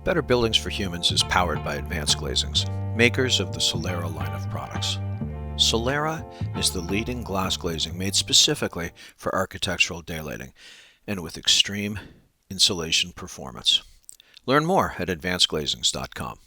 Better Buildings for Humans is powered by Advanced Glazings, makers of the Solera line of products. Solera is the leading glass glazing made specifically for architectural daylighting and with extreme insulation performance. Learn more at advancedglazings.com.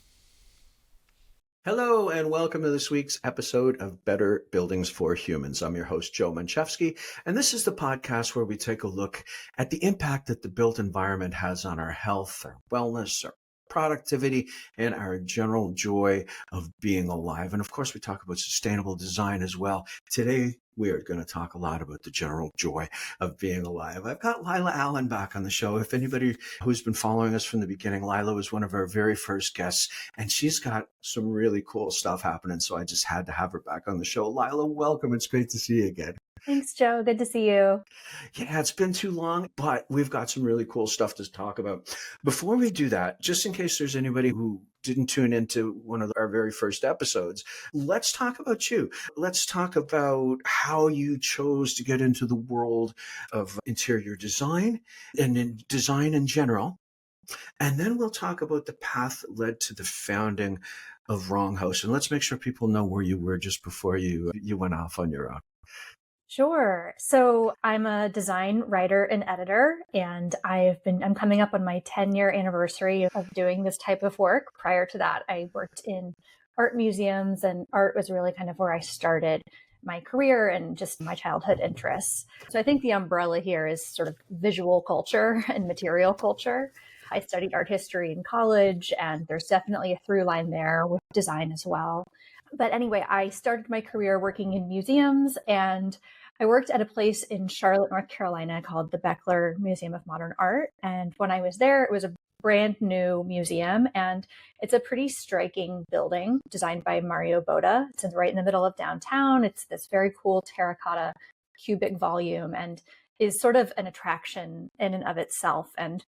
Hello and welcome to this week's episode of Better Buildings for Humans. I'm your host, Joe Menchefski, and this is the podcast where we take a look at the impact that the built environment has on our health, our wellness, our productivity, and our general joy of being alive. And of course, we talk about sustainable design as well. Today, we are going to talk a lot about the general joy of being alive. I've got Lila Allen back on the show. If anybody who's been following us from the beginning, Lila was one of our very first guests, and she's got some really cool stuff happening. So I just had to have her back on the show. Lila, welcome. It's great to see you again. Thanks, Joe. Good to see you. Yeah, it's been too long, but we've got some really cool stuff to talk about. Before we do that, just in case there's anybody who didn't tune into one of our very first episodes, let's talk about you. Let's talk about how you chose to get into the world of interior design and in design in general. And then we'll talk about the path that led to the founding of Wrong House. And let's make sure people know where you were just before you went off on your own. Sure. So I'm a design writer and editor, and I'm coming up on my 10-year anniversary of doing this type of work. Prior to that, I worked in art museums, and art was really kind of where I started my career and just my childhood interests. So I think the umbrella here is sort of visual culture and material culture. I studied art history in college, and there's definitely a through line there with design as well. But anyway, I started my career working in museums, and I worked at a place in Charlotte, North Carolina called the Beckler Museum of Modern Art. And when I was there, it was a brand new museum, and it's a pretty striking building designed by Mario Boda. It's right in the middle of downtown. It's this very cool terracotta cubic volume and is sort of an attraction in and of itself. And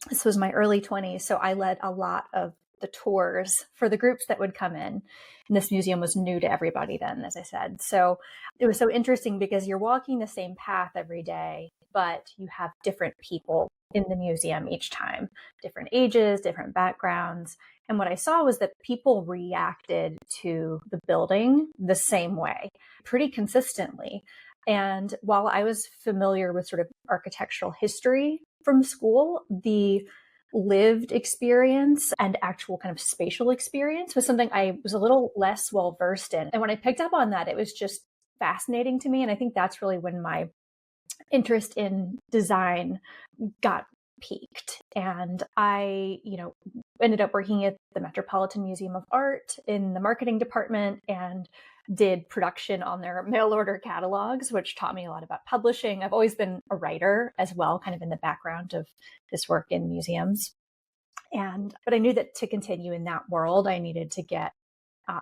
this was my early 20s, so I led a lot of the tours for the groups that would come in. And this museum was new to everybody then, as I said. So it was so interesting because you're walking the same path every day, but you have different people in the museum each time, different ages, different backgrounds. And what I saw was that people reacted to the building the same way, pretty consistently. And while I was familiar with sort of architectural history from school, the lived experience and actual kind of spatial experience was something I was a little less well versed in. And when I picked up on that, it was just fascinating to me. And I think that's really when my interest in design got peaked. And I, ended up working at the Metropolitan Museum of Art in the marketing department and did production on their mail order catalogs, which taught me a lot about publishing. I've always been a writer as well, kind of in the background of this work in museums. But I knew that to continue in that world, I needed to get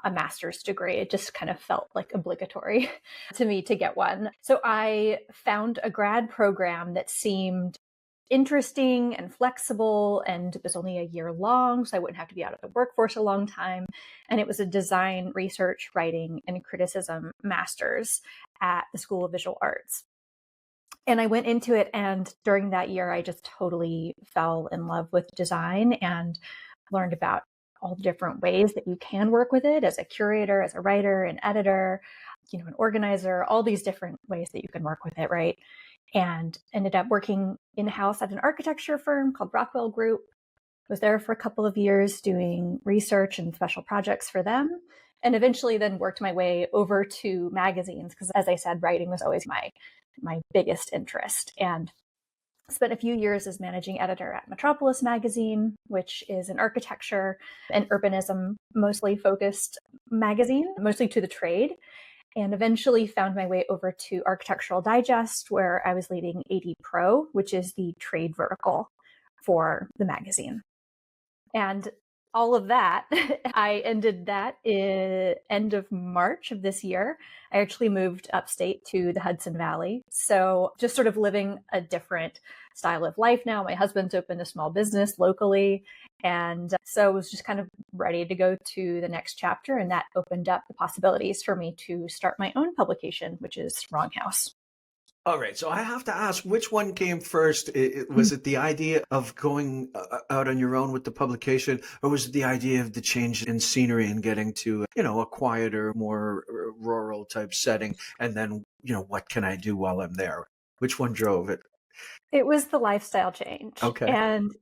a master's degree. It just kind of felt like obligatory to me to get one. So I found a grad program that seemed interesting and flexible, and it was only a year long, so I wouldn't have to be out of the workforce a long time. And it was a design, research, writing, and criticism master's at the School of Visual Arts. And I went into it, and during that year, I just totally fell in love with design and learned about all the different ways that you can work with it as a curator, as a writer, an editor, an organizer, all these different ways that you can work with it, right? And ended up working in-house at an architecture firm called Rockwell Group. Was there for a couple of years doing research and special projects for them, and eventually then worked my way over to magazines because, as I said, writing was always my biggest interest. And spent a few years as managing editor at Metropolis magazine, which is an architecture and urbanism mostly focused magazine, mostly to the trade. And eventually found my way over to Architectural Digest, where I was leading AD Pro, which is the trade vertical for the magazine. And all of that, I ended that end of March of this year. I actually moved upstate to the Hudson Valley. So just sort of living a different style of life now. My husband's opened a small business locally. And so I was just kind of ready to go to the next chapter. And that opened up the possibilities for me to start my own publication, which is Wrong House. All right, so I have to ask, which one came first? Was it the idea of going out on your own with the publication, or was it the idea of the change in scenery and getting to, a quieter, more rural type setting? And then, what can I do while I'm there? Which one drove it? It was the lifestyle change. Okay. And,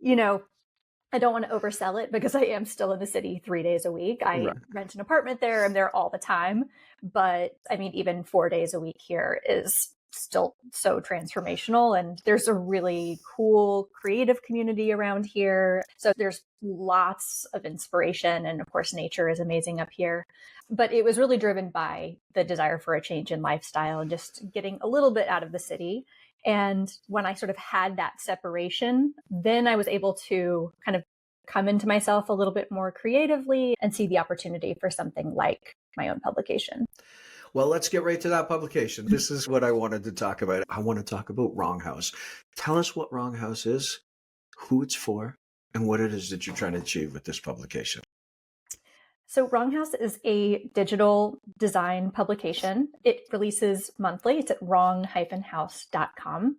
I don't want to oversell it because I am still in the city 3 days a week. I Right. rent an apartment there. I'm there all the time. But I mean, even 4 days a week here is still so transformational. And there's a really cool creative community around here. So there's lots of inspiration. And of course, nature is amazing up here. But it was really driven by the desire for a change in lifestyle and just getting a little bit out of the city. And when I sort of had that separation, then I was able to kind of come into myself a little bit more creatively and see the opportunity for something like my own publication. Well, let's get right to that publication. This is what I wanted to talk about. I want to talk about Wrong House. Tell us what Wrong House is, who it's for, and what it is that you're trying to achieve with this publication. So Wrong House is a digital design publication. It releases monthly. It's at wrong-house.com.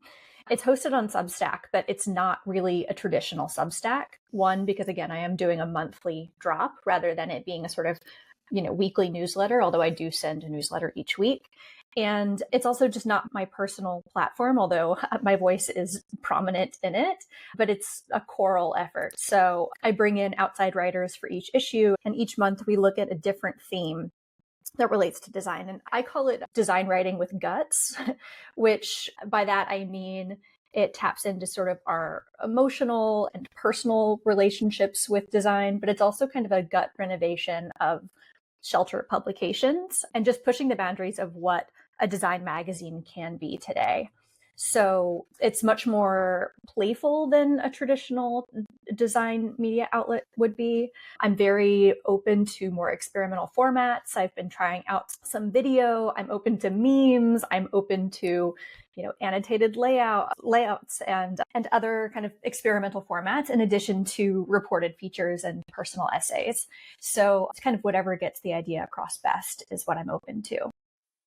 It's hosted on Substack, but it's not really a traditional Substack. One, because again, I am doing a monthly drop rather than it being a sort of, weekly newsletter, although I do send a newsletter each week. And it's also just not my personal platform, although my voice is prominent in it, but it's a choral effort. So I bring in outside writers for each issue, and each month we look at a different theme that relates to design. And I call it design writing with guts, which by that I mean it taps into sort of our emotional and personal relationships with design, but it's also kind of a gut renovation of shelter publications and just pushing the boundaries of what a design magazine can be today. So it's much more playful than a traditional design media outlet would be. I'm very open to more experimental formats. I've been trying out some video. I'm open to memes. I'm open to, annotated layouts and other kind of experimental formats in addition to reported features and personal essays. So it's kind of whatever gets the idea across best is what I'm open to.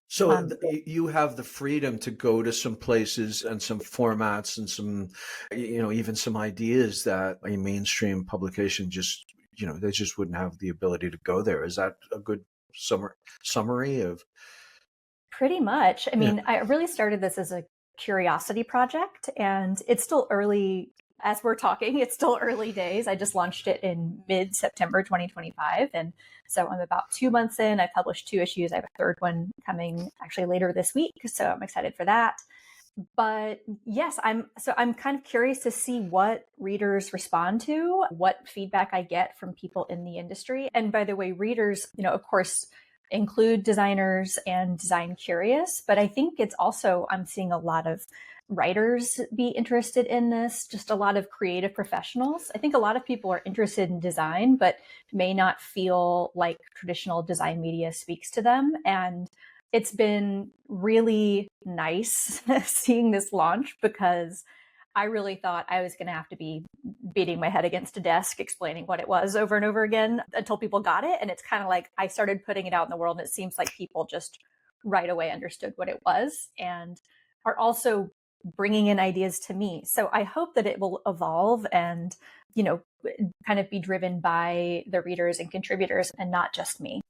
So you have the freedom to go to some places and some formats and some, even some ideas that a mainstream publication just, they just wouldn't have the ability to go there. Is that a good summary of? Pretty much. I Yeah. mean, I really started this as a curiosity project, and it's still early. As we're talking, it's still early days. I just launched it in mid-September 2025. And so I'm about 2 months in. I published 2 issues. I have a third one coming actually later this week. So I'm excited for that. But yes, I'm kind of curious to see what readers respond to, what feedback I get from people in the industry. And by the way, readers, of course, include designers and design curious, but I think it's also, I'm seeing a lot of writers be interested in this, just a lot of creative professionals. I think a lot of people are interested in design, but may not feel like traditional design media speaks to them. And it's been really nice seeing this launch because I really thought I was going to have to be beating my head against a desk explaining what it was over and over again until people got it. And it's kind of like I started putting it out in the world and it seems like people just right away understood what it was and are also bringing in ideas to me. So I hope that it will evolve and, kind of be driven by the readers and contributors and not just me.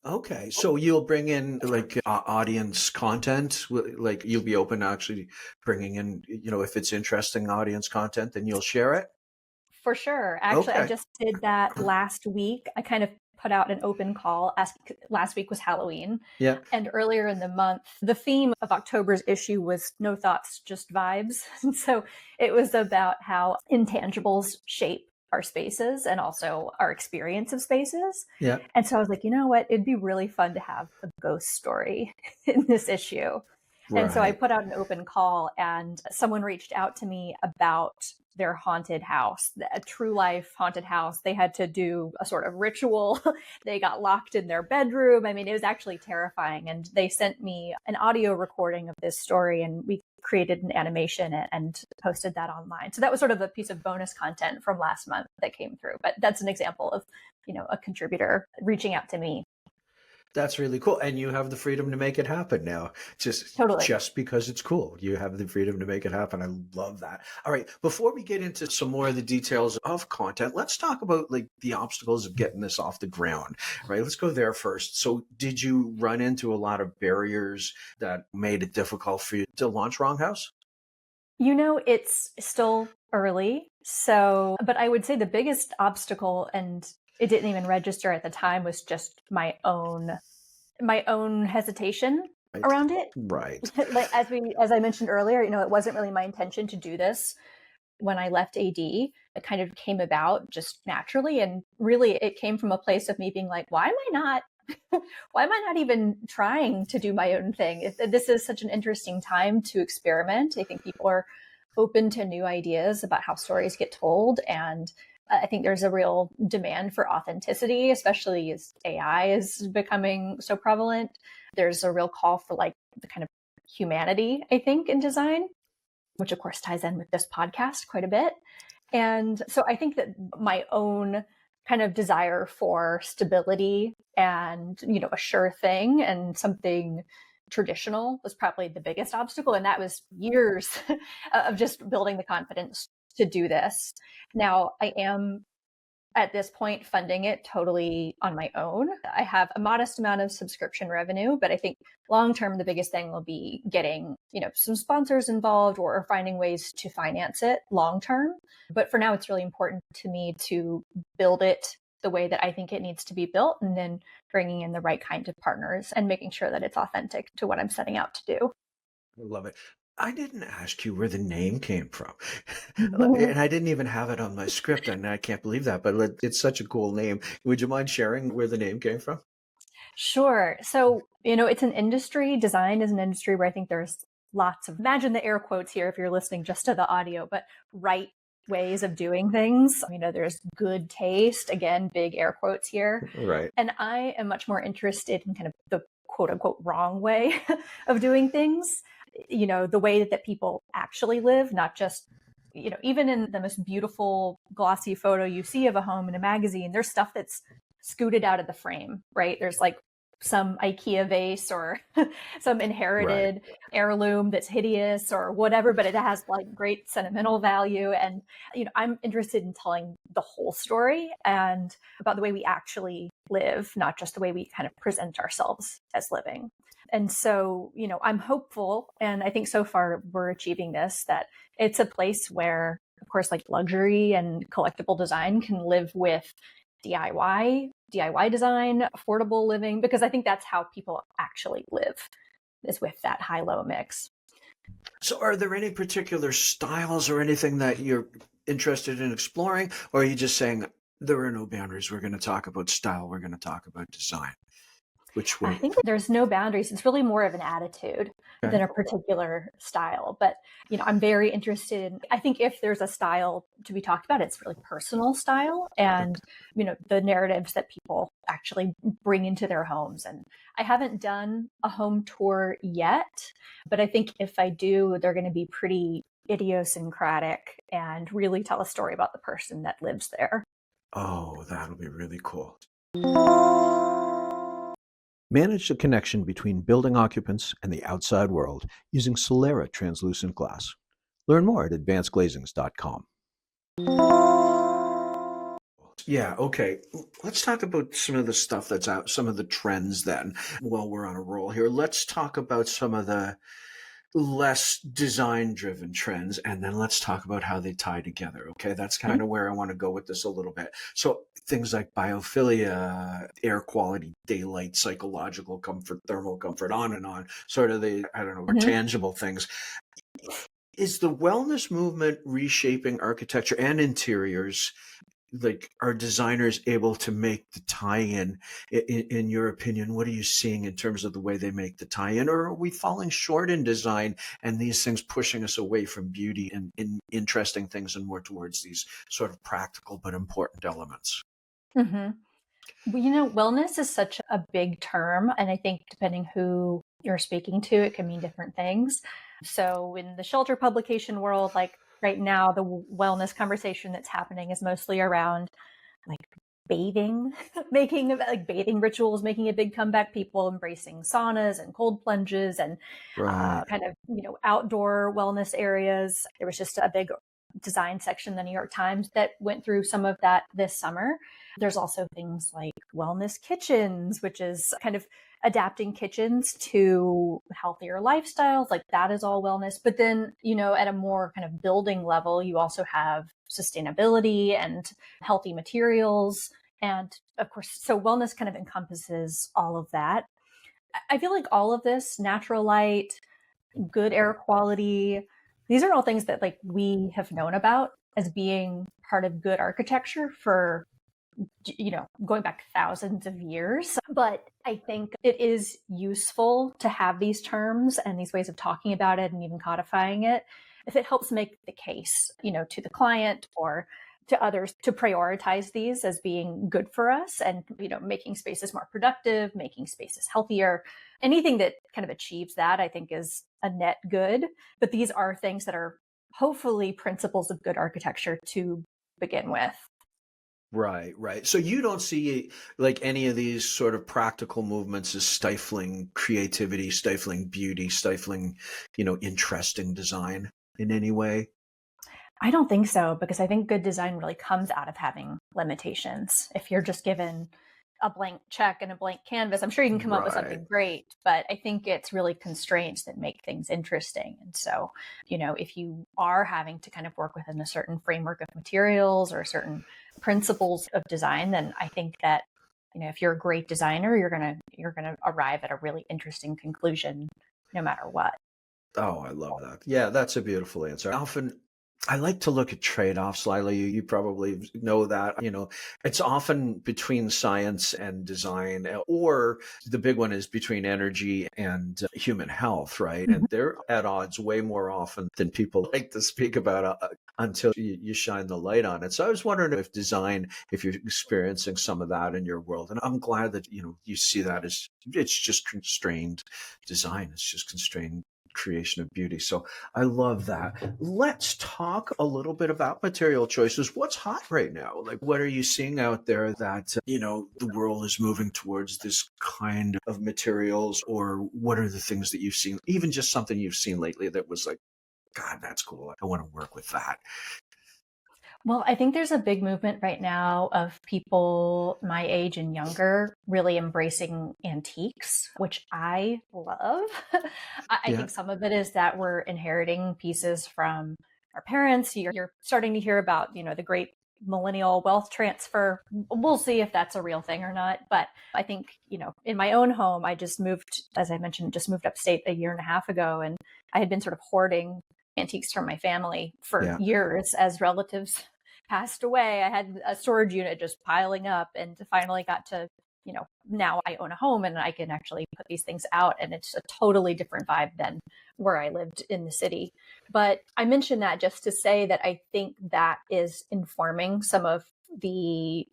Okay, so you'll bring in like audience content, like you'll be open to actually bringing in, if it's interesting audience content, then you'll share it? For sure. Actually, I Okay. just did that last week. I kind of put out an open call. Last week was Halloween. Yeah. And earlier in the month, the theme of October's issue was no thoughts, just vibes. And so it was about how intangibles shape our spaces and also our experience of spaces. Yeah. And so I was like, you know what? It'd be really fun to have a ghost story in this issue. And so I Right. put out an open call and someone reached out to me about their haunted house, a true life haunted house. They had to do a sort of ritual. They got locked in their bedroom. I mean, it was actually terrifying. And they sent me an audio recording of this story and we created an animation and posted that online. So that was sort of a piece of bonus content from last month that came through. But that's an example of, a contributor reaching out to me. That's really cool. And you have the freedom to make it happen now. Totally. Just because it's cool. You have the freedom to make it happen. I love that. All right. Before we get into some more of the details of content, let's talk about like the obstacles of getting this off the ground. Right. Let's go there first. So did you run into a lot of barriers that made it difficult for you to launch Wrong House? It's still early. So, but I would say the biggest obstacle, and it didn't even register at the time, was just my own hesitation Right. around it. Right. Like as I mentioned earlier, it wasn't really my intention to do this when I left AD. It kind of came about just naturally, and really it came from a place of me being like, why am I not why am I not even trying to do my own thing? This is such an interesting time to experiment. I think people are open to new ideas about how stories get told. And I think there's a real demand for authenticity, especially as AI is becoming so prevalent. There's a real call for like the kind of humanity, I think, in design, which of course ties in with this podcast quite a bit. And so I think that my own kind of desire for stability and, a sure thing and something traditional was probably the biggest obstacle. And that was years of just building the confidence to do this. Now I am at this point funding it totally on my own. I have a modest amount of subscription revenue, but I think long term the biggest thing will be getting, some sponsors involved or finding ways to finance it long term. But for now it's really important to me to build it the way that I think it needs to be built, and then bringing in the right kind of partners and making sure that it's authentic to what I'm setting out to do. I love it. I didn't ask you where the name came from. And I didn't even have it on my script, and I can't believe that, but it's such a cool name. Would you mind sharing where the name came from? Sure. So, it's an industry. Design is an industry where I think there's lots of, imagine the air quotes here if you're listening just to the audio, but right ways of doing things. There's good taste, again, big air quotes here. Right. And I am much more interested in kind of the quote unquote wrong way of doing things, the way that people actually live, not just, even in the most beautiful glossy photo you see of a home in a magazine, there's stuff that's scooted out of the frame, right? There's like some IKEA vase or some inherited heirloom that's hideous or whatever, but it has like great sentimental value. And, I'm interested in telling the whole story and about the way we actually live, not just the way we kind of present ourselves as living. And so, I'm hopeful, and I think so far we're achieving this, that it's a place where, of course, like luxury and collectible design can live with DIY design, affordable living, because I think that's how people actually live, is with that high-low mix. So are there any particular styles or anything that you're interested in exploring? Or are you just saying there are no boundaries? We're going to talk about style. We're going to talk about design. Which I way? think there's no boundaries. It's really more of an attitude Okay. than a particular style. But, I'm very interested in, I think if there's a style to be talked about, it's really personal style and, the narratives that people actually bring into their homes. And I haven't done a home tour yet, but I think if I do, they're going to be pretty idiosyncratic and really tell a story about the person that lives there. Oh, that'll be really cool. Manage the connection between building occupants and the outside world using Solera translucent glass. Learn more at advancedglazings.com. Yeah, okay. Let's talk about some of the stuff that's out, some of the trends then, while we're on a roll here. Let's talk about some of the less design-driven trends, and then let's talk about how they tie together, okay? That's kind of where I want to go with this a little bit. So things like biophilia, air quality, daylight, psychological comfort, thermal comfort, on and on, sort of the, I don't know, more tangible things. Is the wellness movement reshaping architecture and interiors? Like, are designers able to make the tie-in? In your opinion, what are you seeing in terms of the way they make the tie-in? Or are we falling short in design and these things pushing us away from beauty and interesting things and more towards these sort of practical but important elements? Mm-hmm. Well, wellness is such a big term. And I think depending who you're speaking to, it can mean different things. So in the shelter publication world, like right now, the wellness conversation that's happening is mostly around like bathing, making like bathing rituals, making a big comeback, people embracing saunas and cold plunges and Right. kind of, outdoor wellness areas. There was just a big design section in the New York Times that went through some of that this summer. There's also things like wellness kitchens, which is kind of adapting kitchens to healthier lifestyles. Like that is all wellness. But then, at a more kind of building level, you also have sustainability and healthy materials. And of course, so wellness kind of encompasses all of that. I feel like all of this, natural light, good air quality, these are all things that like we have known about as being part of good architecture for going back thousands of years. But I think it is useful to have these terms and these ways of talking about it and even codifying it if it helps make the case, to the client or to others to prioritize these as being good for us and, making spaces more productive, making spaces healthier. Anything that kind of achieves that, I think, is a net good. But these are things that are hopefully principles of good architecture to begin with. Right, right. So you don't see like any of these sort of practical movements as stifling creativity, stifling beauty, stifling, interesting design in any way? I don't think so, because I think good design really comes out of having limitations. If you're just given a blank check and a blank canvas, I'm sure you can come up with Right. something great, but I think it's really constraints that make things interesting. And so, if you are having to kind of work within a certain framework of materials or certain principles of design, then I think that, if you're a great designer, you're going to arrive at a really interesting conclusion no matter what. Oh, I love that. Yeah, that's a beautiful answer. Often I like to look at trade-offs, Lila. You probably know that. It's often between science and design, or the big one is between energy and human health, right? Mhm. And they're at odds way more often than people like to speak about until you shine the light on it. So I was wondering if you're experiencing some of that in your world. And I'm glad that, you see that as it's just constrained design. It's just constrained creation of beauty. So I love that. Let's talk a little bit about material choices. What's hot right now? Like, what are you seeing out there that, the world is moving towards this kind of materials, or what are the things that you've seen, even just something you've seen lately that was like, God, that's cool. I want to work with that. Well, I think there's a big movement right now of people my age and younger really embracing antiques, which I love. I Yeah. think some of it is that we're inheriting pieces from our parents. You're starting to hear about, the great millennial wealth transfer. We'll see if that's a real thing or not. But I think, in my own home, I just moved, as I mentioned, just moved upstate a year and a half ago. And I had been sort of hoarding antiques from my family for Yeah. years as relatives passed away. I had a storage unit just piling up and finally got to, now I own a home and I can actually put these things out. And it's a totally different vibe than where I lived in the city. But I mention that just to say that I think that is informing some of the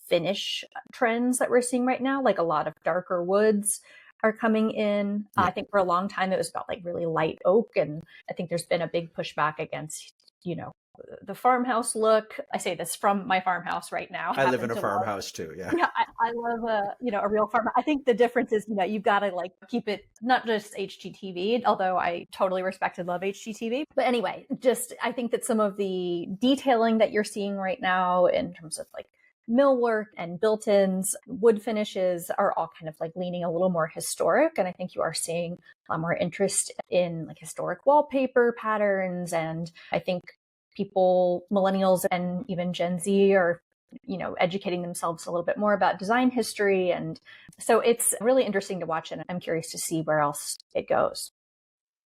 finish trends that we're seeing right now. Like a lot of darker woods are coming in. Yeah. I think for a long time it was about like really light oak. And I think there's been a big pushback against, the farmhouse look. I say this from my farmhouse right now. I live in Happen a to love. farmhouse too. Yeah. Yeah, I love a real farm. I think the difference is, you've got to like keep it not just HGTV, although I totally respect and love HGTV. But anyway, just I think that some of the detailing that you're seeing right now in terms of like millwork and built-ins, wood finishes are all kind of like leaning a little more historic. And I think you are seeing a lot more interest in like historic wallpaper patterns. And I think people, millennials and even Gen Z are educating themselves a little bit more about design history. And so it's really interesting to watch, and I'm curious to see where else it goes.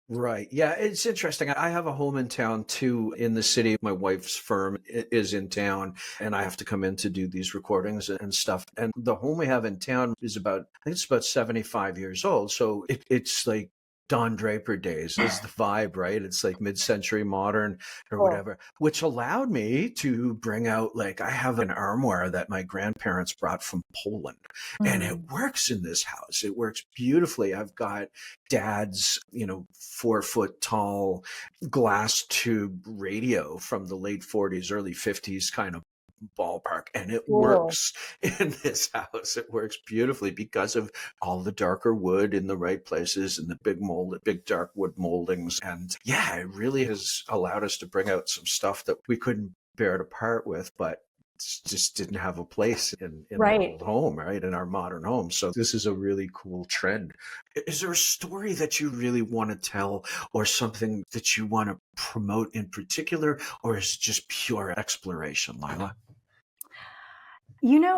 Right. Yeah, it's interesting. I have a home in town too, in the city. My wife's firm is in town, and I have to come in to do these recordings and stuff. And the home we have in town is I think it's about 75 years old. So it's like Don Draper days is the vibe, right? It's like mid-century modern or Cool. whatever, which allowed me to bring out, like, I have an armoire that my grandparents brought from Poland, and it Mm. works in this house. It works beautifully. I've got dad's, 4 foot tall glass tube radio from the late 40s, early 50s kind of ballpark, and it Cool. works in this house. It works beautifully because of all the darker wood in the right places and the big dark wood moldings. And yeah, it really has allowed us to bring out some stuff that we couldn't bear to part with, but just didn't have a place in our Right. old home, right? In our modern home. So this is a really cool trend. Is there a story that you really want to tell or something that you want to promote in particular, or is it just pure exploration, Lila?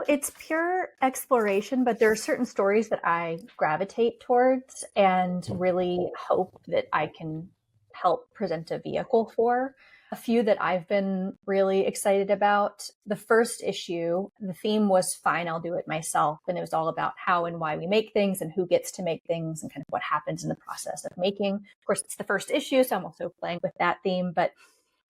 It's pure exploration, but there are certain stories that I gravitate towards and really hope that I can help present a vehicle for. A few that I've been really excited about. The first issue, the theme was fine, I'll do it myself. And it was all about how and why we make things and who gets to make things and kind of what happens in the process of making. Of course, it's the first issue, so I'm also playing with that theme. But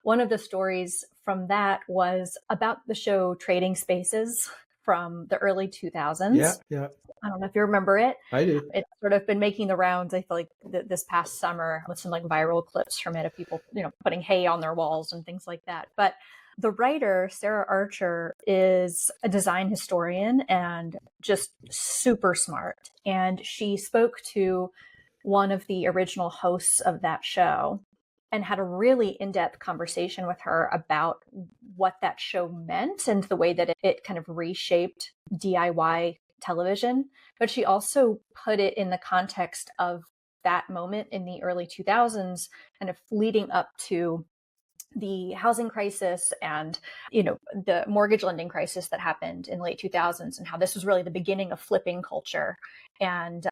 one of the stories from that was about the show Trading Spaces from the early Yeah, 2000s. yeah, I don't know if you remember it. I do. It's sort of been making the rounds, I feel like, this past summer with some like viral clips from it of people, putting hay on their walls and things like that. But the writer, Sarah Archer, is a design historian and just super smart. And she spoke to one of the original hosts of that show and had a really in-depth conversation with her about what that show meant and the way that it kind of reshaped DIY television. But she also put it in the context of that moment in the early 2000s, kind of leading up to the housing crisis and the mortgage lending crisis that happened in the late 2000s, and how this was really the beginning of flipping culture. And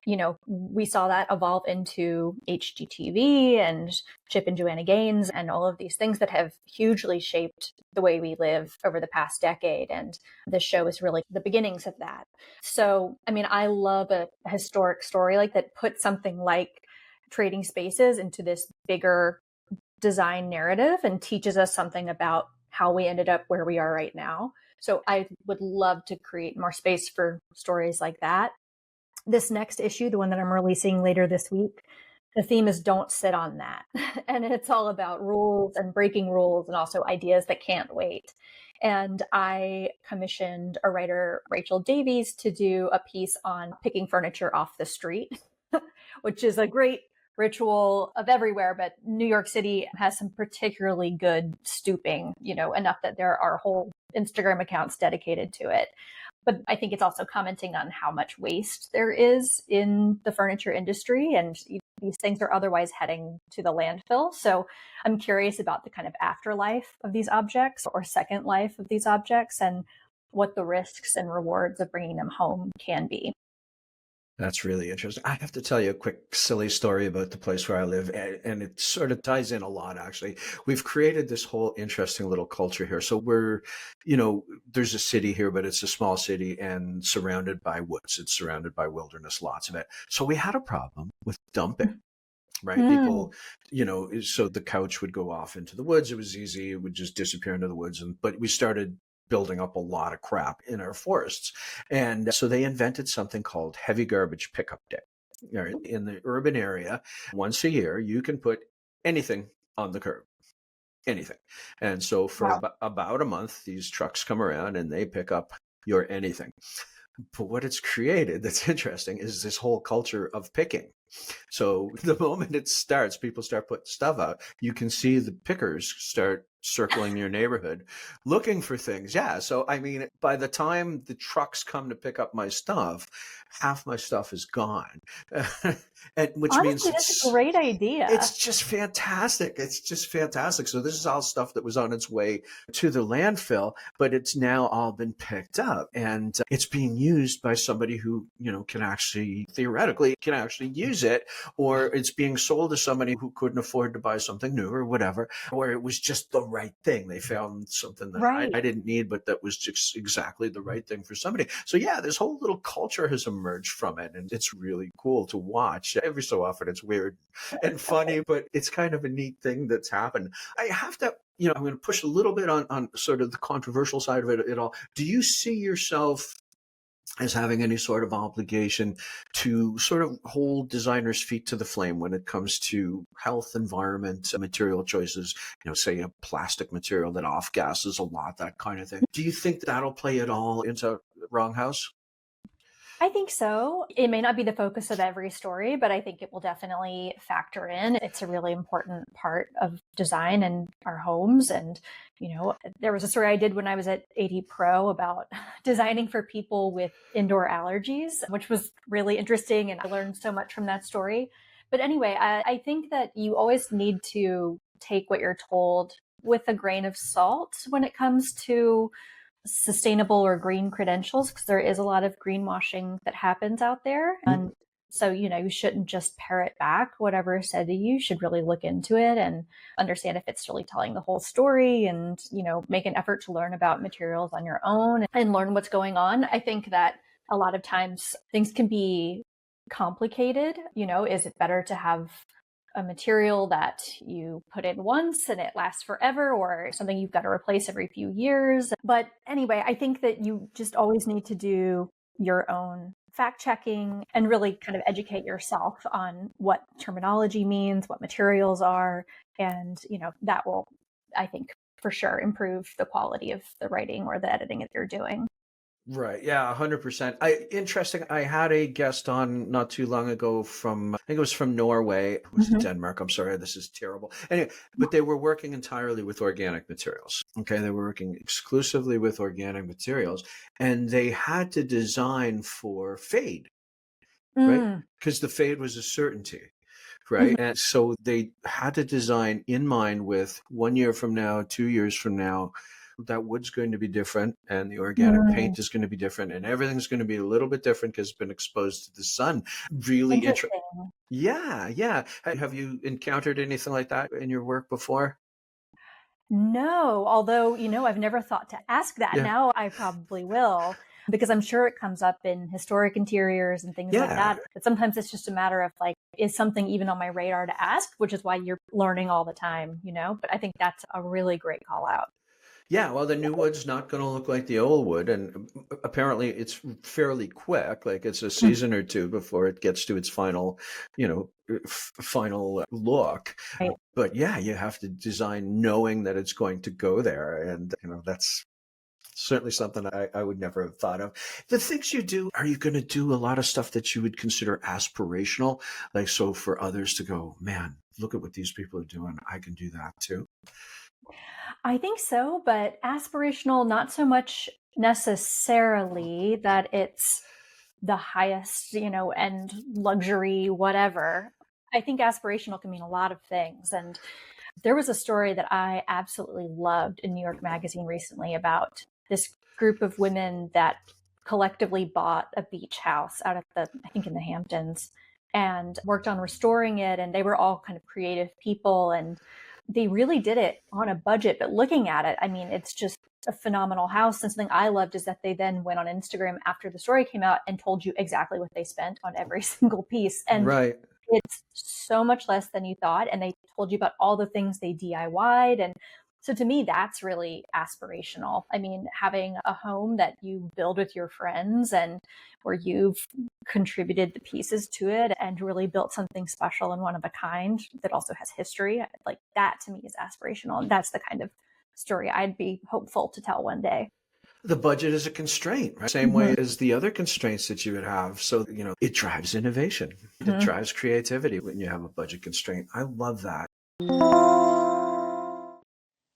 we saw that evolve into HGTV and Chip and Joanna Gaines and all of these things that have hugely shaped the way we live over the past decade. And this show is really the beginnings of that. So I mean, I love a historic story like that, put something like Trading Spaces into this bigger design narrative and teaches us something about how we ended up where we are right now. So I would love to create more space for stories like that. This next issue, the one that I'm releasing later this week, the theme is don't sit on that. And it's all about rules and breaking rules and also ideas that can't wait. And I commissioned a writer, Rachel Davies, to do a piece on picking furniture off the street, which is a great ritual of everywhere, but New York City has some particularly good stooping, enough that there are whole Instagram accounts dedicated to it. But I think it's also commenting on how much waste there is in the furniture industry, and these things are otherwise heading to the landfill. So I'm curious about the kind of afterlife of these objects or second life of these objects and what the risks and rewards of bringing them home can be. That's really interesting. I have to tell you a quick silly story about the place where I live, and it sort of ties in a lot, actually. We've created this whole interesting little culture here. So there's a city here, but it's a small city and surrounded by woods. It's surrounded by wilderness, lots of it. So we had a problem with dumping. Right. Mm. People, so the couch would go off into the woods. It was easy. It would just disappear into the woods. But we started building up a lot of crap in our forests. And so they invented something called heavy garbage pickup day. All right. In the urban area, once a year, you can put anything on the curb. Anything. And so for Wow. about a month, these trucks come around and they pick up your anything. But what it's created that's interesting is this whole culture of picking. So the moment it starts, people start putting stuff out. You can see the pickers start circling your neighborhood looking for things. Yeah. So, I mean, by the time the trucks come to pick up my stuff, half my stuff is gone. And which means Honestly, that's a great idea. it's just fantastic. It's just fantastic. So this is all stuff that was on its way to the landfill, but it's now all been picked up and it's being used by somebody who, can actually theoretically can actually use it, or it's being sold to somebody who couldn't afford to buy something new or whatever, or it was just the right thing. They found something that I Right. didn't need, but that was just exactly the right thing for somebody. So yeah, this whole little culture has emerged from it and it's really cool to watch. Every so often it's weird and funny, but it's kind of a neat thing that's happened. I have to, I'm going to push a little bit on sort of the controversial side of it all. Do you see yourself as having any sort of obligation to sort of hold designers' feet to the flame when it comes to health, environment, material choices, say a plastic material that off gases a lot, that kind of thing. Do you think that'll play at all into Wrong House? I think so. It may not be the focus of every story, but I think it will definitely factor in. It's a really important part of design and our homes. And, there was a story I did when I was at AD Pro about designing for people with indoor allergies, which was really interesting. And I learned so much from that story. But anyway, I think that you always need to take what you're told with a grain of salt when it comes to sustainable or green credentials, because there is a lot of greenwashing that happens out there. And so, you shouldn't just parrot back whatever is said to you. You should really look into it and understand if it's really telling the whole story and, make an effort to learn about materials on your own and learn what's going on. I think that a lot of times things can be complicated. Is it better to have a material that you put in once and it lasts forever, or something you've got to replace every few years? But anyway, I think that you just always need to do your own fact checking and really kind of educate yourself on what terminology means, what materials are. And, that will, I think, for sure improve the quality of the writing or the editing that you're doing. Right. Yeah, 100%. Interesting. I had a guest on not too long ago I think it was from Norway. It was Denmark. I'm sorry, this is terrible. Anyway, but they were working entirely with organic materials. Okay. They were working exclusively with organic materials, and they had to design for fade, right? Because the fade was a certainty. Right. And so they had to design in mind with 1 year from now, 2 years from now, that wood's going to be different and the organic paint is going to be different and everything's going to be a little bit different because it's been exposed to the sun. Really interesting. Yeah. Yeah. Have you encountered anything like that in your work before? No, although, I've never thought to ask that. Yeah. Now I probably will, because I'm sure it comes up in historic interiors and things like Yeah. that. But sometimes it's just a matter of like, is something even on my radar to ask, which is why you're learning all the time, But I think that's a really great call out. Yeah, well, the new wood's not going to look like the old wood, and apparently it's fairly quick. Like it's a season or two before it gets to its final, final look. Right. But yeah, you have to design knowing that it's going to go there, and that's certainly something I would never have thought of. The things you do, are you going to do a lot of stuff that you would consider aspirational, like so for others to go, man, look at what these people are doing, I can do that too. I think so, but aspirational, not so much necessarily that it's the highest, end luxury, whatever. I think aspirational can mean a lot of things. And there was a story that I absolutely loved in New York Magazine recently about this group of women that collectively bought a beach house out of I think in the Hamptons, and worked on restoring it. And they were all kind of creative people, and they really did it on a budget. But looking at it, I mean, it's just a phenomenal house. And something I loved is that they then went on Instagram after the story came out and told you exactly what they spent on every single piece. And Right. it's so much less than you thought. And they told you about all the things they DIY'd. And so to me, that's really aspirational. I mean, having a home that you build with your friends and where you've contributed the pieces to it and really built something special and one of a kind that also has history, like that to me is aspirational. And that's the kind of story I'd be hopeful to tell one day. The budget is a constraint, right? Same way as the other constraints that you would have. So, it drives innovation. It drives creativity when you have a budget constraint. I love that.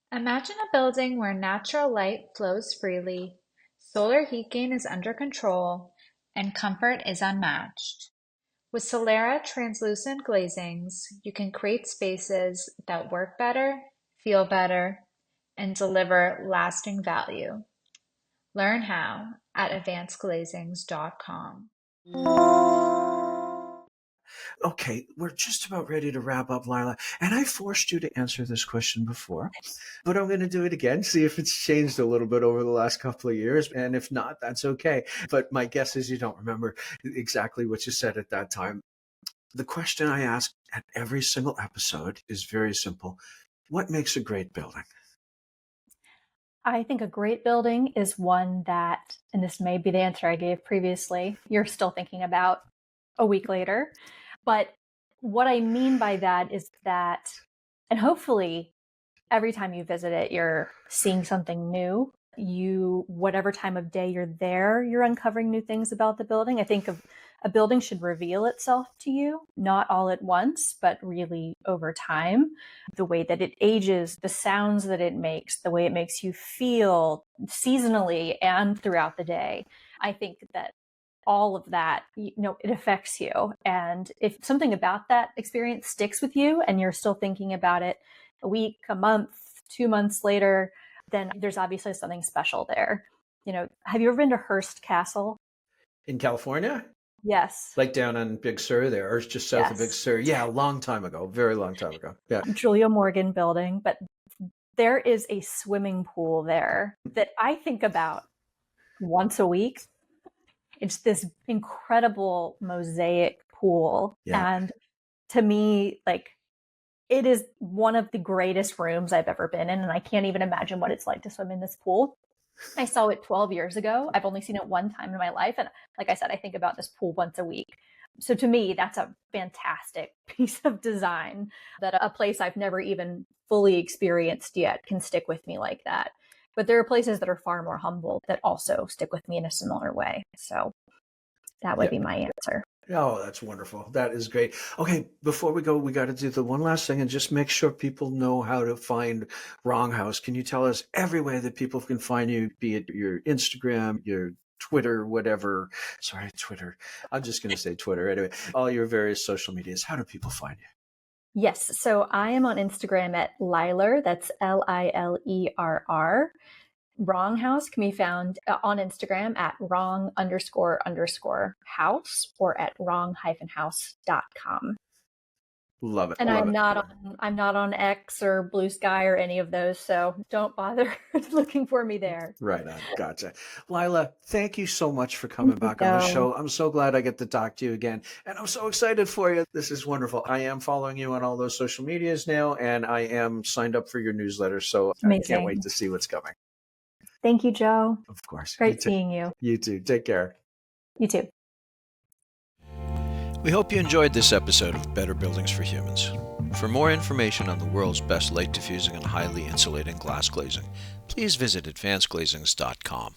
Imagine a building where natural light flows freely, solar heat gain is under control, and comfort is unmatched. With Solera translucent glazings, you can create spaces that work better, feel better, and deliver lasting value. Learn how at advancedglazings.com. Okay, we're just about ready to wrap up, Lila. And I forced you to answer this question before, but I'm going to do it again, see if it's changed a little bit over the last couple of years. And if not, that's okay. But my guess is you don't remember exactly what you said at that time. The question I ask at every single episode is very simple. What makes a great building? I think a great building is one that, and this may be the answer I gave previously, you're still thinking about a week later. But what I mean by that is that, and hopefully every time you visit it, you're seeing something new. Whatever time of day you're there, you're uncovering new things about the building. I think a building should reveal itself to you, not all at once, but really over time. The way that it ages, the sounds that it makes, the way it makes you feel seasonally and throughout the day. I think that all of that, it affects you. And if something about that experience sticks with you and you're still thinking about it a week, a month, 2 months later, then there's obviously something special there. Have you ever been to Hearst Castle? In California? Yes. Like down on Big Sur there, or just south of Big Sur? Yeah, a long time ago, very long time ago. Yeah. Julia Morgan building, but there is a swimming pool there that I think about once a week. It's this incredible mosaic pool. Yeah. And to me, it is one of the greatest rooms I've ever been in. And I can't even imagine what it's like to swim in this pool. I saw it 12 years ago. I've only seen it one time in my life. And like I said, I think about this pool once a week. So to me, that's a fantastic piece of design, that a place I've never even fully experienced yet can stick with me like that. But there are places that are far more humble that also stick with me in a similar way. So that would be my answer. Oh, that's wonderful. That is great. Okay, before we go, we got to do the one last thing and just make sure people know how to find Wrong House. Can you tell us every way that people can find you, be it your Instagram, your Twitter, whatever. Sorry, Twitter. I'm just going to say Twitter. Anyway, all your various social medias. How do people find you? Yes. So I am on Instagram at Liler. That's Lilerr. Wrong House can be found on Instagram at wrong__house or at wrong-house.com. Love it. And Love I'm not on X or Blue Sky or any of those, so don't bother looking for me there. Right on. Gotcha. Lila, thank you so much for coming back on the show. I'm so glad I get to talk to you again. And I'm so excited for you. This is wonderful. I am following you on all those social medias now, and I am signed up for your newsletter. So Amazing. I can't wait to see what's coming. Thank you, Joe. Of course. Great seeing you. You too. Take care. You too. We hope you enjoyed this episode of Better Buildings for Humans. For more information on the world's best light diffusing and highly insulating glass glazing, please visit advancedglazings.com.